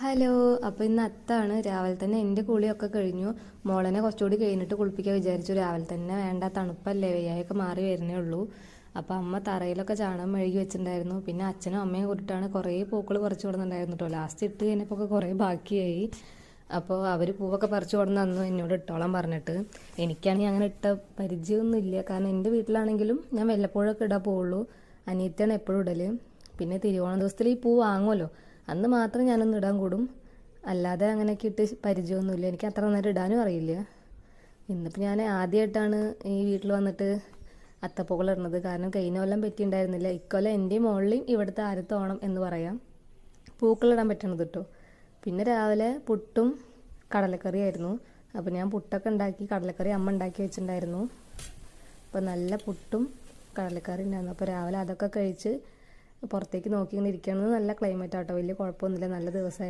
Hello. അപ്പോൾ ഇന്ന് അത്താണ്. രാവിലെ തന്നെ എൻ്റെ കുളിയൊക്കെ കഴിഞ്ഞു. മോളനെ കുറച്ചുകൂടി കഴിഞ്ഞിട്ട് കുളിപ്പിക്കാൻ വിചാരിച്ചു. രാവിലെ തന്നെ വേണ്ട, തണുപ്പല്ലേ, വയ്യായൊക്കെ മാറി വരുന്നേ ഉള്ളൂ. അപ്പോൾ അമ്മ തറയിലൊക്കെ ചാണകം മെഴുകി വെച്ചിട്ടുണ്ടായിരുന്നു. പിന്നെ അച്ഛനും അമ്മയും കൂടിയിട്ടാണ് കുറേ പൂക്കൾ പറിച്ചു കൊടുക്കുന്നുണ്ടായിരുന്നു കേട്ടോ. ലാസ്റ്റ് ഇട്ട് കഴിഞ്ഞപ്പോൾ കുറേ ബാക്കിയായി. അപ്പോൾ അവർ പൂവൊക്കെ പറിച്ചു കൊടുന്ന് തന്നു എന്നോട് ഇട്ടോളാൻ പറഞ്ഞിട്ട്. എനിക്കാണെങ്കിൽ അങ്ങനെ ഇട്ട പരിചയമൊന്നുമില്ല. കാരണം എൻ്റെ വീട്ടിലാണെങ്കിലും ഞാൻ വല്ലപ്പോഴൊക്കെ ഇടാൻ പോവുള്ളൂ. അനിയത്തിയാണ് എപ്പോഴും ഇടൽ. പിന്നെ തിരുവോണ ദിവസത്തിൽ ഈ പൂ വാങ്ങുമല്ലോ, അന്ന് മാത്രം ഞാനൊന്ന് ഇടാൻ കൂടും. അല്ലാതെ അങ്ങനെയൊക്കെ ഇട്ട് പരിചയമൊന്നുമില്ല. എനിക്ക് അത്ര നേരം ഇടാനും അറിയില്ല. ഇന്നിപ്പോൾ ഞാൻ ആദ്യമായിട്ടാണ് ഈ വീട്ടിൽ വന്നിട്ട് അത്തപ്പൂക്കൾ ഇടുന്നത്. കാരണം കഴിഞ്ഞ കൊല്ലം പറ്റിയിട്ടുണ്ടായിരുന്നില്ല. ഇക്കൊല്ലം എൻ്റെയും മോളിലെയും ഇവിടുത്തെ ആദ്യത്തെ ഓണം എന്ന് പറയാം പൂക്കളിടാൻ പറ്റണത് കേട്ടോ. പിന്നെ രാവിലെ പുട്ടും കടലക്കറിയായിരുന്നു. അപ്പോൾ ഞാൻ പുട്ടൊക്കെ ഉണ്ടാക്കി, കടലക്കറി അമ്മ ഉണ്ടാക്കി വെച്ചിട്ടുണ്ടായിരുന്നു. അപ്പോൾ നല്ല പുട്ടും കടലക്കറി ഉണ്ടായിരുന്നു. അപ്പോൾ രാവിലെ അതൊക്കെ കഴിച്ച് പുറത്തേക്ക് നോക്കി ഇങ്ങനെ ഇരിക്കുകയാണെന്ന്. നല്ല ക്ലൈമറ്റ് ആട്ടോ, വലിയ കുഴപ്പമൊന്നുമില്ല, നല്ല ദിവസമായിരുന്നു.